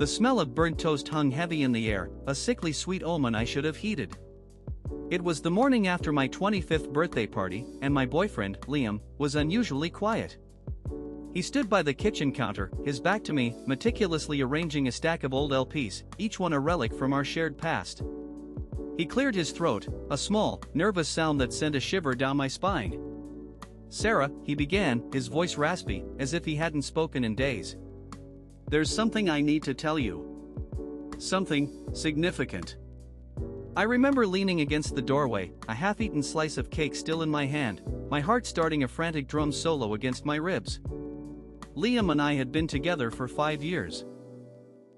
The smell of burnt toast hung heavy in the air, a sickly sweet omen I should have heeded. It was the morning after my 25th birthday party, and my boyfriend, Liam, was unusually quiet. He stood by the kitchen counter, his back to me, meticulously arranging a stack of old LPs, each one a relic from our shared past. He cleared his throat, a small, nervous sound that sent a shiver down my spine. "Sarah," he began, his voice raspy, as if he hadn't spoken in days. "There's something I need to tell you. Something significant." I remember leaning against the doorway, a half-eaten slice of cake still in my hand, my heart starting a frantic drum solo against my ribs. Liam and I had been together for 5 years.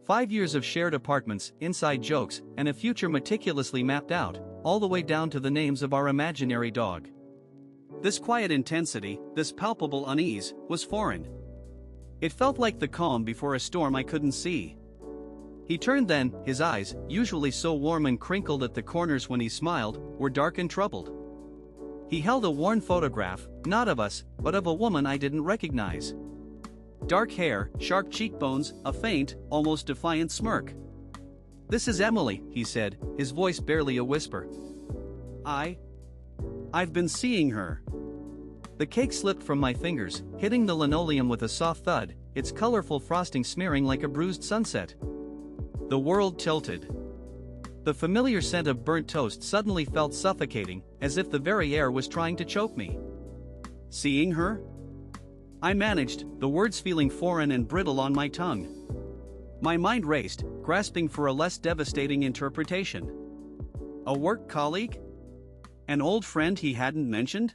5 years of shared apartments, inside jokes, and a future meticulously mapped out, all the way down to the names of our imaginary dog. This quiet intensity, this palpable unease, was foreign. It felt like the calm before a storm I couldn't see. He turned then, his eyes, usually so warm and crinkled at the corners when he smiled, were dark and troubled. He held a worn photograph, not of us, but of a woman I didn't recognize. Dark hair, sharp cheekbones, a faint, almost defiant smirk. "This is Emily," he said, his voice barely a whisper. I've been seeing her." The cake slipped from my fingers, hitting the linoleum with a soft thud, its colorful frosting smearing like a bruised sunset. The world tilted. The familiar scent of burnt toast suddenly felt suffocating, as if the very air was trying to choke me. "Seeing her?" I managed, the words feeling foreign and brittle on my tongue. My mind raced, grasping for a less devastating interpretation. A work colleague? An old friend he hadn't mentioned?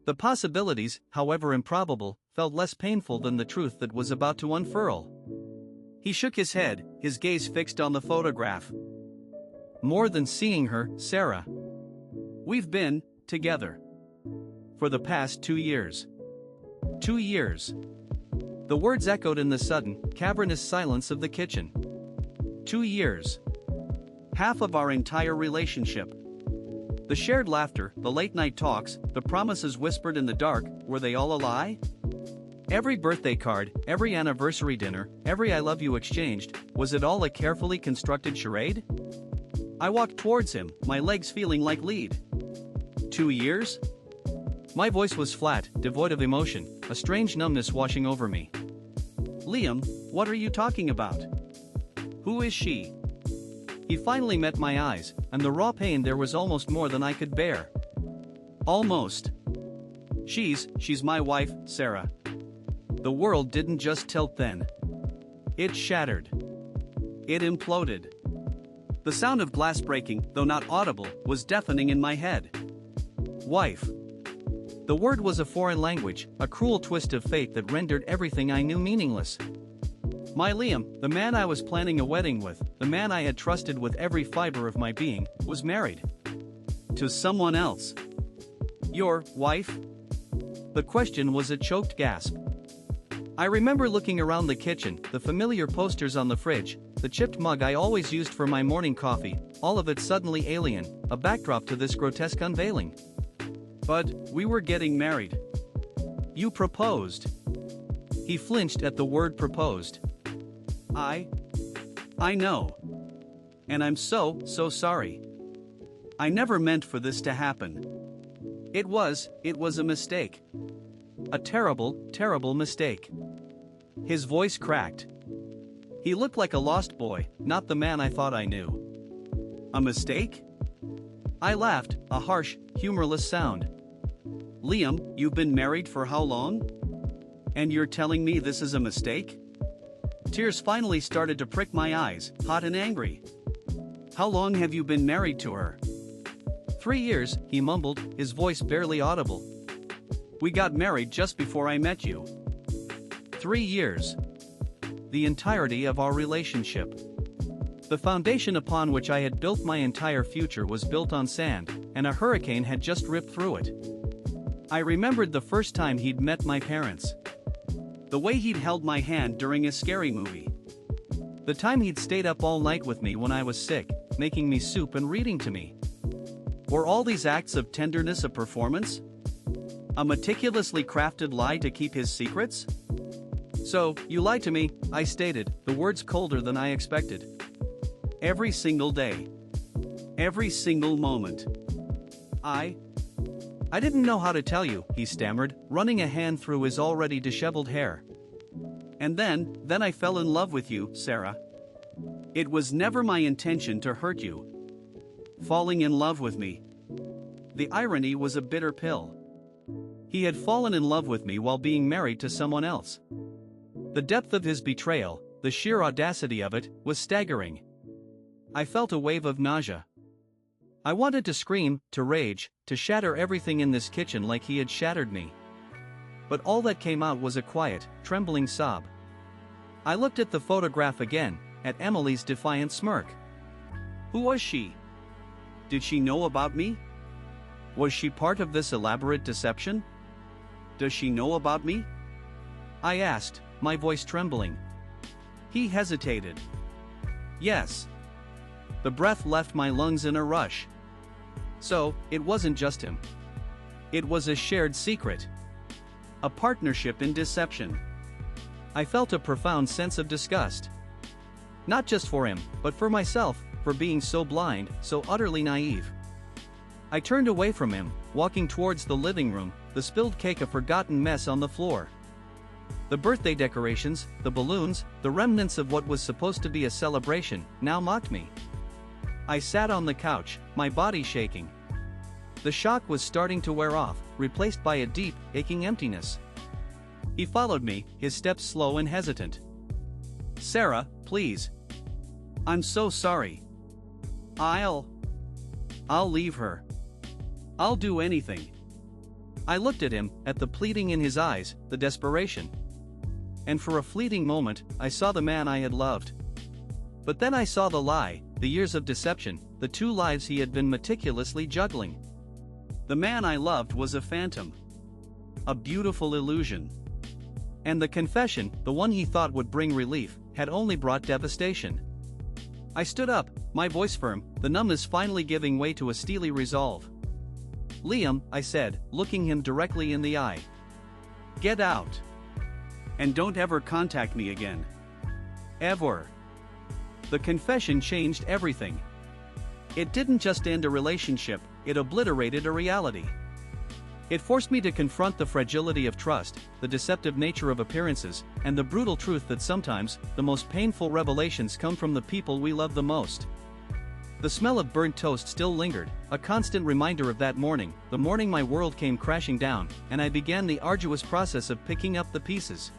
The possibilities, however improbable, felt less painful than the truth that was about to unfurl. He shook his head, his gaze fixed on the photograph. "More than seeing her, Sarah. We've been together for the past 2 years. 2 years." The words echoed in the sudden, cavernous silence of the kitchen. 2 years. Half of our entire relationship. The shared laughter, the late-night talks, the promises whispered in the dark, were they all a lie? Every birthday card, every anniversary dinner, every I love you exchanged, was it all a carefully constructed charade? I walked towards him, my legs feeling like lead. 2 years? My voice was flat, devoid of emotion, a strange numbness washing over me. "Liam, what are you talking about? Who is she?" He finally met my eyes, and the raw pain there was almost more than I could bear. "Almost. She's my wife, Sarah." The world didn't just tilt then. It shattered. It imploded. The sound of glass breaking, though not audible, was deafening in my head. Wife. The word was a foreign language, a cruel twist of fate that rendered everything I knew meaningless. My Liam, the man I was planning a wedding with, the man I had trusted with every fiber of my being, was married. To someone else. "Your wife?" The question was a choked gasp. I remember looking around the kitchen, the familiar posters on the fridge, the chipped mug I always used for my morning coffee, all of it suddenly alien, a backdrop to this grotesque unveiling. "But we were getting married. You proposed." He flinched at the word proposed. I know. And I'm so sorry. I never meant for this to happen. It was a mistake. A terrible mistake." His voice cracked. He looked like a lost boy, not the man I thought I knew. "A mistake?" I laughed, a harsh, humorless sound. "Liam, you've been married for how long? And you're telling me this is a mistake?" Tears finally started to prick my eyes, hot and angry. "How long have you been married to her?" 3 years, he mumbled, his voice barely audible. "We got married just before I met you." 3 years. The entirety of our relationship. The foundation upon which I had built my entire future was built on sand, and a hurricane had just ripped through it. I remembered the first time he'd met my parents. The way he'd held my hand during a scary movie. The time he'd stayed up all night with me when I was sick, making me soup and reading to me. Were all these acts of tenderness a performance? A meticulously crafted lie to keep his secrets? So, you lied to me, I stated, the words colder than I expected. Every single day. Every single moment. I didn't know how to tell you, he stammered, running a hand through his already disheveled hair. And then I fell in love with you, Sarah. It was never my intention to hurt you. Falling in love with me. The irony was a bitter pill. He had fallen in love with me while being married to someone else. The depth of his betrayal, the sheer audacity of it, was staggering. I felt a wave of nausea. I wanted to scream, to rage, to shatter everything in this kitchen like he had shattered me. But all that came out was a quiet, trembling sob. I looked at the photograph again, at Emily's defiant smirk. Who was she? Did she know about me? Was she part of this elaborate deception? Does she know about me? I asked, my voice trembling. He hesitated. Yes. The breath left my lungs in a rush. So, it wasn't just him. It was a shared secret. A partnership in deception. I felt a profound sense of disgust. Not just for him, but for myself, for being so blind, so utterly naive. I turned away from him, walking towards the living room, the spilled cake a forgotten mess on the floor. The birthday decorations, the balloons, the remnants of what was supposed to be a celebration, now mocked me. I sat on the couch, my body shaking. The shock was starting to wear off, replaced by a deep, aching emptiness. He followed me, his steps slow and hesitant. Sarah, please. I'm so sorry. I'll leave her. I'll do anything. I looked at him, at the pleading in his eyes, the desperation. And for a fleeting moment, I saw the man I had loved. But then I saw the lie, the years of deception, the two lives he had been meticulously juggling. The man I loved was a phantom. A beautiful illusion. And the confession, the one he thought would bring relief, had only brought devastation. I stood up, my voice firm, the numbness finally giving way to a steely resolve. Liam, I said, looking him directly in the eye. Get out. And don't ever contact me again. Ever. The confession changed everything. It didn't just end a relationship, it obliterated a reality. It forced me to confront the fragility of trust, the deceptive nature of appearances, and the brutal truth that sometimes, the most painful revelations come from the people we love the most. The smell of burnt toast still lingered, a constant reminder of that morning, the morning my world came crashing down, and I began the arduous process of picking up the pieces.